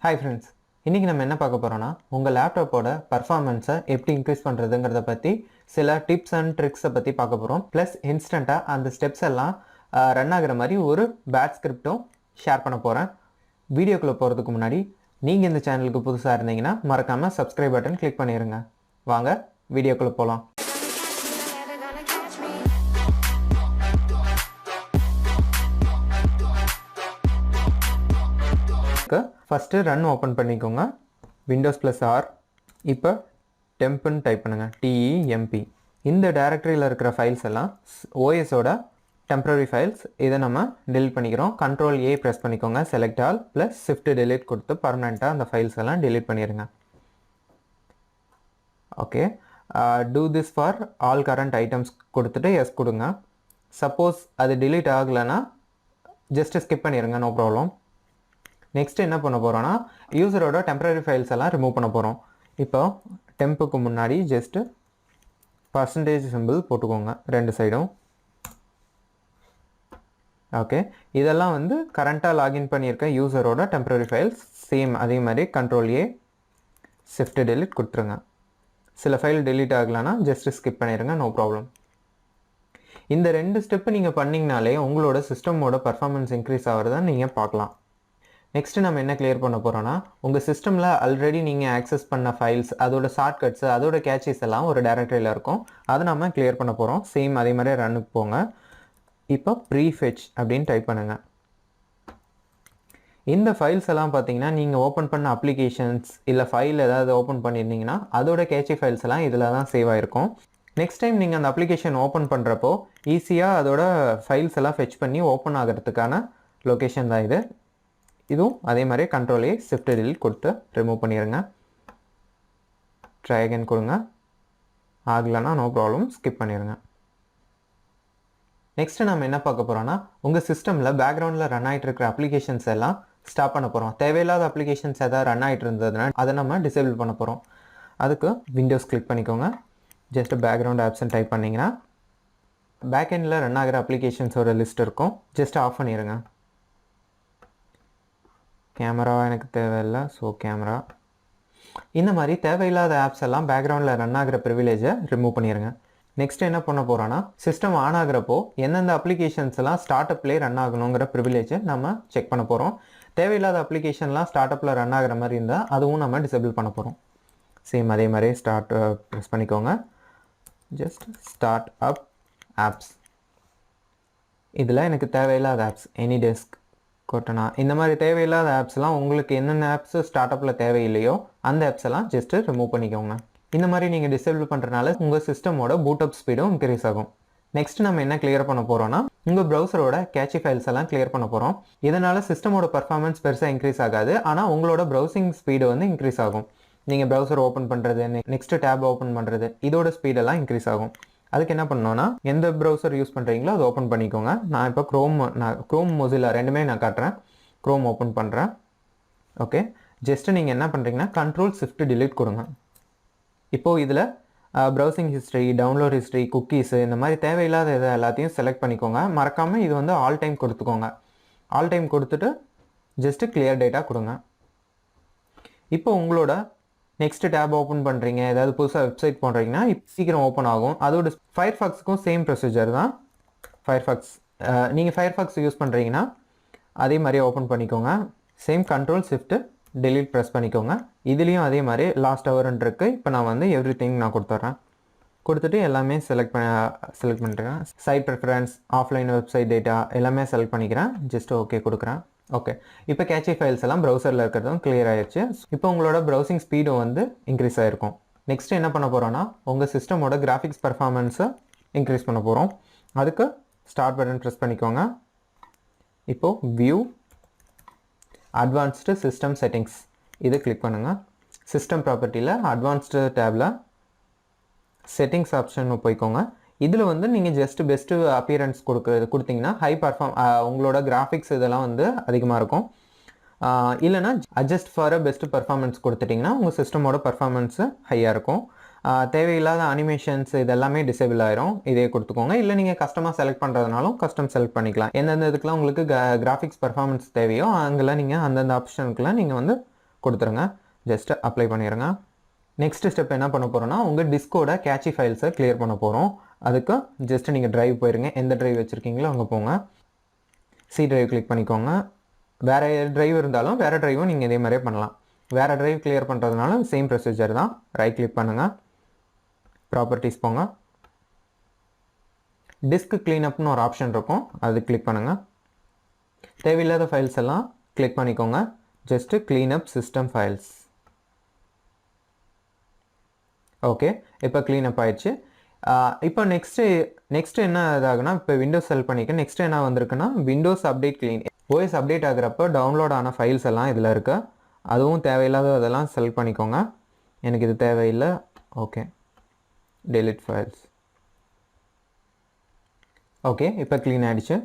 Hi friends, இன்னைக்கு நம்ம என்ன பார்க்க போறோம்னா உங்க லேப்டாப்போட பெர்ஃபார்மன்ஸை எப்படி இன்க்ரீஸ் பண்றதுங்கறத பத்தி சில டிப்ஸ் அண்ட் ட்ரிக்ஸை பத்தி பார்க்க போறோம். ப்ளஸ் இன்ஸ்டன்ட்டா அந்த ஸ்டெப்ஸ் எல்லாம் ரன் ஆகுற மாதிரி ஒரு பேட் ஸ்கிரிப்டும் ஷேர் பண்ண போறேன். வீடியோக்குள்ள போறதுக்கு முன்னாடி நீங்க இந்த சேனலுக்கு புதுசா இருந்தீங்கன்னா மறக்காம சப்ஸ்கிரைப் பட்டன் கிளிக் பண்ணிருங்க. வாங்க வீடியோக்குள்ள போலாம். ஃபர்ஸ்ட் ரன் ஓபன் பண்ணிக்கோங்க. Windows +R. இப்போ temp ன்னு டைப் பண்ணுங்க. TEMP. இந்த டைரக்டரியில இருக்கிற ஃபைல்ஸ் எல்லாம் OS ஓட டெம்பரரி ஃபைல்ஸ். இதை நம்ம delete பண்ணிக்கிறோம். Ctrl A பிரஸ் பண்ணிக்கோங்க. Select all + Shift delete கொடுத்து பர்மனெண்டா அந்த ஃபைல்ஸ் எல்லாம் delete பண்ணிருங்க. Okay. Do this for all current items கொடுத்துட்டு yes கொடுங்க. சப்போஸ் அது delete ஆகலனா just skip பண்ணிருங்க. No problem. நெக்ஸ்ட் என்ன பண்ண போறோம்னா யூசரோட டெம்பரரி ஃபைல்ஸ் எல்லாம் ரிமூவ் பண்ண போறோம். இப்போ டெம்புக்கு முன்னாடி ஜஸ்ட் % சிம்பிள் போட்டுக்கோங்க ரெண்டு சைடும். ஓகே, இதெல்லாம் வந்து கரண்டா லாகின் பண்ணியிருக்க யூசரோட டெம்பரரி ஃபைல்ஸ். சேம் அதே மாதிரி Ctrl A Shift delete கொடுத்துருங்க. சில ஃபைல் delete ஆகலனா ஜஸ்ட் ஸ்கிப் பண்ணிருங்க. No problem. இந்த ரெண்டு ஸ்டெப் நீங்க பண்ணீங்கனாலே உங்களோட சிஸ்டமோட பெர்ஃபார்மன்ஸ் இன்க்ரீஸ் ஆகிறத நீங்க பார்க்கலாம். நெக்ஸ்ட் நம்ம என்ன கிளியர் பண்ண போறோம்னா உங்க சிஸ்டம்ல ஆல்ரெடி நீங்க ஆக்சஸ் பண்ண ஃபைல்ஸ், அதோட ஷார்ட்கட்ஸ், அதோட கேச்சஸ் எல்லாம் ஒரு டைரக்டரியில இருக்கும். அதை நம்ம கிளியர் பண்ண போறோம். சேம் அதே மாதிரி ரன்னுக்கு போங்க. இப்போ Prefetch அப்படின்னு டைப் பண்ணுங்க. இந்த ஃபைல்ஸ் எல்லாம் பார்த்தீங்கன்னா நீங்க ஓப்பன் பண்ண அப்ளிகேஷன்ஸ் இல்ல ஃபைல் ஏதாவது ஓப்பன் பண்ணியிருந்தீங்கன்னா அதோட கேட்சி ஃபைல்ஸ் எல்லாம் இதில் தான் சேவ் ஆயிருக்கும். நெக்ஸ்ட் டைம் நீங்கள் அந்த அப்ளிகேஷன் ஓப்பன் பண்ணுறப்போ ஈஸியாக அதோட ஃபைல்ஸ் எல்லாம் ஃபெச் பண்ணி ஓப்பன் ஆகிறதுக்கான லொக்கேஷன் தான் இது. இதுவும் அதே மாதிரி Ctrl A Shift delete கொடுத்து ரிமூவ் பண்ணிடுங்க. ட்ரை அகைன் கொடுங்க. ஆகலைன்னா நோ ப்ராப்ளம், ஸ்கிப் பண்ணிடுங்க. நெக்ஸ்ட் நம்ம என்ன பார்க்க போறோம்னா உங்க சிஸ்டம்ல பேக்ரவுண்ட்ல ரன் ஆகிட்டு இருக்கிற அப்ளிகேஷன்ஸ் எல்லாம் ஸ்டாப் பண்ண போறோம். தேவையில்லாத அப்ளிகேஷன்ஸ் ஏதாவது ரன் ஆகிட்டு இருந்ததுன்னா அதை நம்ம டிசேபிள் பண்ண போறோம். அதுக்கு விண்டோஸ் கிளிக் பண்ணிக்கோங்க. ஜஸ்ட் பேக்ரவுண்ட் ஆப்ஷன் டைப் பண்ணீங்கன்னா பேக்எண்டில் ரன் ஆகிற அப்ளிகேஷன்ஸோட லிஸ்ட் இருக்கும். ஜஸ்ட் ஆஃப் பண்ணிடுங்க. கேமரா எனக்கு தேவையில்லை, ஸோ கேமரா. இந்த மாதிரி தேவையில்லாத ஆப்ஸ் எல்லாம் பேக்ரவுண்டில் ரன் ஆகிற ப்ரிவிலேஜை ரிமூவ் பண்ணிடுங்க. நெக்ஸ்ட் என்ன பண்ண போகிறோன்னா சிஸ்டம் ஆன் ஆகிறப்போ எந்தெந்த அப்ளிகேஷன்ஸ் எல்லாம் ஸ்டார்ட் அப்லேயே ரன் ஆகணுங்கிற ப்ரிவிலேஜை நம்ம செக் பண்ண போகிறோம். தேவையில்லாத அப்ளிகேஷன்லாம் ஸ்டார்ட் அப்பில் ரன் ஆகிற மாதிரி இருந்தால் அதுவும் நம்ம டிசேபிள் பண்ண போகிறோம். சேம் அதே மாதிரி ஸ்டார்ட் ப்ரெஸ் பண்ணிக்கோங்க. Just start up apps. இதில் எனக்கு தேவையில்லாத ஆப்ஸ் எனி டெஸ்க், கொட்டனா, இந்த மாதிரி தேவையில்லாத ஆப்ஸ்லாம் உங்களுக்கு என்னென்ன ஆப்ஸ் ஸ்டார்ட் அப்பில் தேவையில்லையோ அந்த ஆப்ஸ் எல்லாம் ஜஸ்ட் ரிமூவ் பண்ணிக்கோங்க. இந்த மாதிரி நீங்கள் டிசேபிள் பண்ணுறதுனால உங்கள் சிஸ்டமோட பூட்டப் ஸ்பீடும் இன்க்ரீஸ் ஆகும். நெக்ஸ்ட் நம்ம என்ன கிளியர் பண்ண போகிறோம்னா உங்கள் ப்ரௌசரோட கேட்சி ஃபைல்ஸ் எல்லாம் கிளியர் பண்ண போகிறோம். இதனால் சிஸ்டமோட பர்ஃபார்மன்ஸ் பெருசாக இன்க்ரீஸ் ஆகாது, ஆனால் உங்களோட ப்ரௌசிங் ஸ்பீடு வந்து இன்க்ரீஸ் ஆகும். நீங்கள் ப்ரௌசர் ஓப்பன் பண்ணுறது, நெக்ஸ்ட் டேப் ஓப்பன் பண்ணுறது, இதோட ஸ்பீடெல்லாம் இன்க்ரீஸ் ஆகும். அதுக்கு என்ன பண்ணணும்னா எந்த ப்ரௌசர் யூஸ் பண்ணுறீங்களோ அதை ஓப்பன் பண்ணிக்கோங்க. நான் இப்போ க்ரோம் மொசில்லா ரெண்டுமே நான் காட்டுறேன். க்ரோம் ஓப்பன் பண்ணுறேன். ஓகே, ஜஸ்ட் நீங்கள் என்ன பண்ணுறீங்கன்னா Ctrl Shift delete கொடுங்க. இப்போது இதில் browsing history, download history, cookies, இந்த மாதிரி தேவையில்லாத இதை எல்லாத்தையும் செலக்ட் பண்ணிக்கோங்க. மறக்காமல் இது வந்து ஆல் டைம் கொடுத்துக்கோங்க. ஆல் டைம் கொடுத்துட்டு ஜஸ்ட்டு கிளியர் டேட்டா கொடுங்க. இப்போ உங்களோட நெக்ஸ்ட் டேப் ஓப்பன் பண்ணுறீங்க, ஏதாவது புதுசாக வெப்சைட் பண்ணுறீங்கன்னா சீக்கிரம் ஓப்பன் ஆகும். அதோட ஃபயர்ஃபாக்ஸுக்கும் சேம் ப்ரொசீஜர் தான். ஃபயர்ஃபாக்ஸ் நீங்கள் ஃபயர்ஃபாக்ஸ் யூஸ் பண்ணுறீங்கன்னா அதே மாதிரி ஓப்பன் பண்ணிக்கோங்க. Same Ctrl Shift delete press பண்ணிக்கோங்க. இதுலேயும் அதே மாதிரி லாஸ்ட் ஹவர்ன்னு இருக்குது. இப்போ நான் வந்து எவ்ரிதிங் நான் கொடுத்துட்றேன். கொடுத்துட்டு எல்லாமே செலக்ட் பண்ணிக்கிறேன். Site preference, offline website data எல்லாமே செலக்ட் பண்ணிக்கிறேன். ஜஸ்ட் ஓகே கொடுக்குறேன். ஓகே, இப்போ கேட்சி ஃபைல்ஸ் எல்லாம் ப்ரௌசரில் இருக்கிறதும் கிளியர் ஆயிடுச்சு. இப்போ உங்களோட ப்ரௌசிங் ஸ்பீடும் வந்து இன்க்ரீஸ் ஆகிருக்கும். நெக்ஸ்ட் என்ன பண்ண போகிறோன்னா உங்கள் சிஸ்டமோட கிராஃபிக்ஸ் பர்ஃபார்மன்ஸை இன்க்ரீஸ் பண்ண போகிறோம். அதுக்கு ஸ்டார்ட் பட்டன் ப்ரெஸ் பண்ணிக்கோங்க. இப்போது வியூ அட்வான்ஸ்டு சிஸ்டம் செட்டிங்ஸ் இது கிளிக் பண்ணுங்கள். சிஸ்டம் ப்ராப்பர்ட்டியில் அட்வான்ஸ்டு டேபில் செட்டிங்ஸ் ஆப்ஷன் போய்க்கோங்க. இதில் வந்து நீங்கள் ஜஸ்ட் பெஸ்ட்டு அப்பியரன்ஸ் கொடுத்தீங்கன்னா உங்களோட கிராஃபிக்ஸ் இதெல்லாம் வந்து அதிகமாக இருக்கும். இல்லைனா அட்ஜஸ்ட் ஃபார் பெஸ்ட் பர்ஃபார்மன்ஸ் கொடுத்துட்டிங்கன்னா உங்கள் சிஸ்டமோட பர்ஃபார்மன்ஸு ஹையாக இருக்கும். தேவையில்லாத அனிமேஷன்ஸ் இதெல்லாமே டிசேபிள் ஆயிரும். இதே கொடுத்துக்கோங்க. இல்லை நீங்கள் கஸ்டமாக செலக்ட் பண்ணுறதுனாலும் கஸ்டம் செலக்ட் பண்ணிக்கலாம். எந்தெந்த இதுக்கெலாம் உங்களுக்கு கிராஃபிக்ஸ் பர்ஃபார்மன்ஸ் தேவையோ அங்கெல்லாம் நீங்கள் அந்தந்த ஆப்ஷனுக்குலாம் நீங்கள் வந்து கொடுத்துருங்க. ஜஸ்ட் அப்ளை பண்ணிடுங்க. நெக்ஸ்ட் ஸ்டெப் என்ன பண்ண போகிறோன்னா உங்கள் டிஸ்கோட கேட்சி ஃபைல்ஸை கிளியர் பண்ண போகிறோம். அதுக்கு ஜஸ்ட் நீங்கள் ட்ரைவ் போயிருங்க. எந்த ட்ரைவ் வச்சுருக்கீங்களோ அங்கே போங்க. சி ட்ரைவ் கிளிக் பண்ணிக்கோங்க. வேறு ட்ரைவ் இருந்தாலும் வேறு ட்ரைவும் நீங்கள் இதே மாதிரியே பண்ணலாம். வேறு ட்ரைவ் கிளியர் பண்ணுறதுனால சேம் ப்ரொசீஜர் தான். ரைட் கிளிக் பண்ணுங்கள். ப்ராப்பர்ட்டிஸ் போங்க. டிஸ்க் க்ளீனப்னு ஒரு ஆப்ஷன் இருக்கும், அது கிளிக் பண்ணுங்கள். தேவையில்லாத ஃபைல்ஸ் எல்லாம் கிளிக் பண்ணிக்கோங்க. Just cleanup system files. Okay, இப்போ க்ளீனப் ஆயிடுச்சு. இப்போ நெக்ஸ்ட்டு என்ன இதாகுனா, இப்போ விண்டோஸ் செலக்ட் பண்ணிக்க. நெக்ஸ்ட்டு என்ன வந்திருக்குன்னா Windows update clean. OS update ஆகிறப்போ டவுன்லோட் ஆன ஃபைல்ஸ் எல்லாம் இதில் இருக்குது. அதுவும் தேவையில்லாத இதெல்லாம் செலக்ட் பண்ணிக்கோங்க. எனக்கு இது தேவையில்லை. Okay, delete files. ஓகே, இப்போ க்ளீன் ஆகிடுச்சு.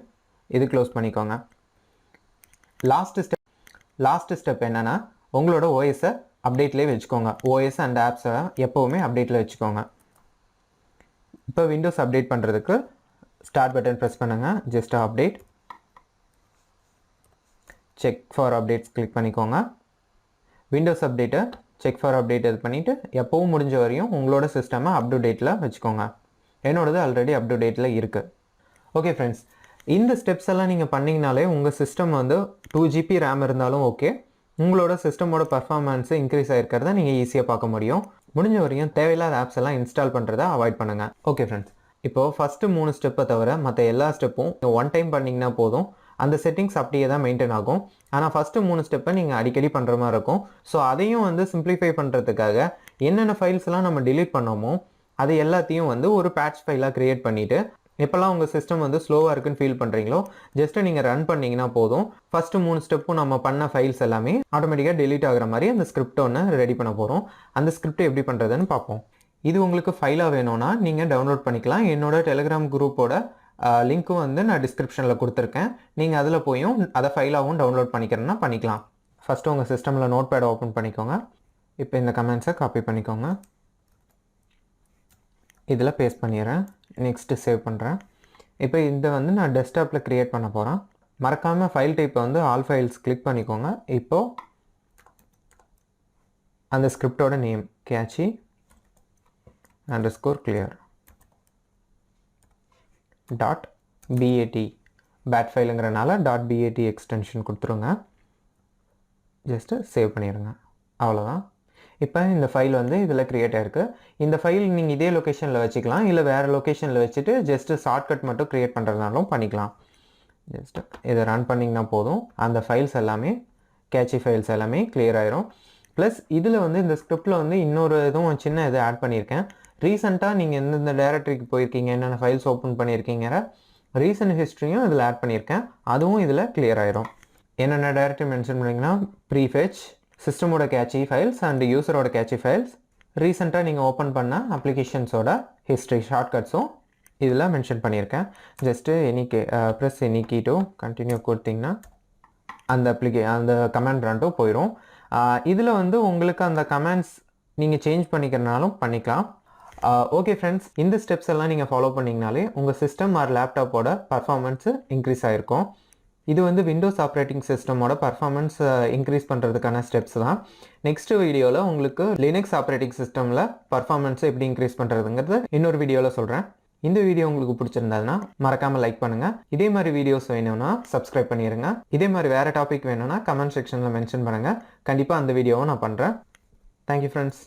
இது க்ளோஸ் பண்ணிக்கோங்க. லாஸ்ட் ஸ்டெப் என்னென்னா உங்களோட ஓஎஸை அப்டேட்லேயே வச்சுக்கோங்க. ஓஎஸ் அண்ட் ஆப்ஸை எப்போவுமே அப்டேட்டில் வச்சுக்கோங்க. இப்போ விண்டோஸ் அப்டேட் பண்ணுறதுக்கு ஸ்டார்ட் பட்டன் ப்ரெஸ் பண்ணுங்கள். Just update. Check for updates click பண்ணிக்கோங்க. விண்டோஸ் அப்டேட்டை செக் ஃபார் அப்டேட் இது பண்ணிவிட்டு எப்போவும் முடிஞ்ச வரையும் உங்களோட சிஸ்டமை அப் டு டேட்டில் வச்சுக்கோங்க. என்னோடது ஆல்ரெடி அப் டு டேட்டில் இருக்குது. ஓகே ஃப்ரெண்ட்ஸ், இந்த ஸ்டெப்ஸ் எல்லாம் நீங்கள் பண்ணிங்கனாலே உங்கள் சிஸ்டம் வந்து 2 GB ரேம் இருந்தாலும் ஓகே, உங்களோட சிஸ்டமோட பர்ஃபார்மன்ஸு இன்க்ரீஸ் ஆகிருக்கிறத நீங்கள் ஈஸியாக பார்க்க முடியும். முடிஞ்ச வரையும் தேவையில்லாத ஆப்ஸ் எல்லாம் இன்ஸ்டால் பண்ணுறதை அவாய்ட் பண்ணுங்கள். ஓகே ஃப்ரெண்ட்ஸ், இப்போது ஃபஸ்ட்டு 3 ஸ்டெப்பை தவிர மற்ற எல்லா ஸ்டெப்பும் ஒன் டைம் பண்ணிங்கன்னா போதும். அந்த செட்டிங்ஸ் அப்படியே தான் மெயின்டைன் ஆகும். ஆனால் ஃபஸ்ட்டு 3 ஸ்டெப்பை நீங்கள் அடிக்கடி பண்ணுற மாதிரி இருக்கும். ஸோ அதையும் வந்து சிம்பிளிஃபை பண்ணுறதுக்காக என்னென்ன ஃபைல்ஸ்லாம் நம்ம டிலீட் பண்ணோமோ அது எல்லாத்தையும் வந்து ஒரு பேட்ச் ஃபைலாக க்ரியேட் பண்ணிவிட்டு எப்போல்லாம் உங்கள் சிஸ்டம் வந்து ஸ்லோவாக இருக்குன்னு ஃபீல் பண்ணுறீங்களோ ஜஸ்ட்டு நீங்கள் ரன் பண்ணிங்கன்னா போதும். ஃபஸ்ட்டு 3 ஸ்டெப்பும் நம்ம பண்ண ஃபைல்ஸ் எல்லாமே ஆட்டோமேட்டிக்காக டெலீட் ஆகிற மாதிரி அந்த ஸ்கிரிப்ட் ஒன்று ரெடி பண்ண போகிறோம். அந்த ஸ்கிரிப்ட் எப்படி பண்ணுறதுன்னு பார்ப்போம். இது உங்களுக்கு ஃபைலாக வேணும்னா நீங்கள் டவுன்லோட் பண்ணிக்கலாம். என்னோட டெலிகிராம் குரூப்போட லிங்க்கும் வந்து நான் டிஸ்கிரிப்ஷனில் கொடுத்துருக்கேன். நீங்கள் அதில் போயும் அதை ஃபைலாகவும் டவுன்லோட் பண்ணிக்கிறேன்னா பண்ணிக்கலாம். ஃபஸ்ட்டு உங்கள் சிஸ்டமில் நோட் பேட் ஓப்பன் பண்ணிக்கோங்க. இப்போ இந்த கமெண்ட்ஸை காப்பி பண்ணிக்கோங்க. இதில் பேஸ்ட் பண்ணிடுறேன். நெக்ஸ்ட்டு சேவ் பண்ணுறேன். இப்போ இதை வந்து நான் டெஸ்க்டாப்பில் க்ரியேட் பண்ண போகிறேன். மறக்காமல் ஃபைல் டைப்பை வந்து ஆல் ஃபைல்ஸ் கிளிக் பண்ணிக்கோங்க. இப்போது அந்த ஸ்கிரிப்டோட name cache _clear .bat bat ஃபைலுங்கிறனால .bat எக்ஸ்டென்ஷன் கொடுத்துருங்க. ஜஸ்ட்டு சேவ் பண்ணிடுங்க. அவ்வளோதான். இப்போ இந்த ஃபைல் வந்து இதில் க்ரியேட் ஆகிருக்கு. இந்த ஃபைல் நீங்கள் இதே லொக்கேஷனில் வச்சுக்கலாம், இல்லை வேறு லொக்கேஷனில் வச்சுட்டு ஜஸ்ட்டு ஷார்ட்கட் மட்டும் க்ரியேட் பண்ணுறதுனாலும் பண்ணிக்கலாம். ஜஸ்ட்டு இதை ரன் பண்ணிங்கன்னா போதும். அந்த ஃபைல்ஸ் எல்லாமே கேட்சி ஃபைல்ஸ் எல்லாமே கிளியர் ஆயிரும். ப்ளஸ் இதில் வந்து இந்த ஸ்கிரிப்டில் வந்து இன்னொரு இதுவும் சின்ன இது ஆட் பண்ணியிருக்கேன். ரீசெண்டாக நீங்கள் எந்தெந்த டைரக்டரிக்கு போயிருக்கீங்க, என்னென்ன ஃபைல்ஸ் ஓப்பன் பண்ணியிருக்கீங்கிற ரீசன்ட் ஹிஸ்ட்ரியும் இதில் ஆட் பண்ணியிருக்கேன். அதுவும் இதில் கிளியர் ஆயிரும். என்னென்ன டைரக்டரி மென்ஷன் பண்ணிங்கன்னா ப்ரீஃபெச், சிஸ்டமோட கேட்சி ஃபைல்ஸ் அண்ட் யூசரோட கேட்சி ஃபைல்ஸ், ரீசெண்டாக நீங்கள் ஓப்பன் பண்ண அப்ளிகேஷன்ஸோட ஹிஸ்ட்ரி ஷார்ட்கட்ஸும் இதில் மென்ஷன் பண்ணியிருக்கேன். Just press any key to continue கொடுத்தீங்கன்னா அந்த கமெண்ட் ரன்ட்டும் போயிடும். இதில் வந்து உங்களுக்கு அந்த கமெண்ட்ஸ் நீங்கள் சேஞ்ச் பண்ணிக்கிறனாலும் பண்ணிக்கலாம். ஓகே ஃப்ரெண்ட்ஸ், இந்த ஸ்டெப்ஸ் எல்லாம் நீங்கள் ஃபாலோ பண்ணிங்கனாலே உங்கள் சிஸ்டம் ஆர் லேப்டாப்போட பர்ஃபார்மன்ஸு இன்க்ரீஸ் ஆகிருக்கும். இது வந்து விண்டோஸ் ஆப்ரேட்டிங் சிஸ்டமோட பர்ஃபார்மன்ஸ் இன்க்ரீஸ் பண்ணுறதுக்கான ஸ்டெப்ஸ் தான். நெக்ஸ்ட் வீடியோவில் உங்களுக்கு லினக்ஸ் ஆப்ரேட்டிங் சிஸ்டமில் பர்ஃபார்மன்ஸை எப்படி இன்க்ரீஸ் பண்ணுறதுங்கிறது இன்னொரு வீடியோவில் சொல்கிறேன். இந்த வீடியோ உங்களுக்கு பிடிச்சிருந்ததுன்னா மறக்காமல் லைக் பண்ணுங்கள். இதே மாதிரி வீடியோஸ் வேணும்னா சப்ஸ்கிரைப் பண்ணிடுங்க. இதே மாதிரி வேறு டாபிக் வேணும்னா கமெண்ட் செக்ஷனில் மென்ஷன் பண்ணுங்கள். கண்டிப்பாக அந்த வீடியோவை நான் பண்ணுறேன். Thank you friends.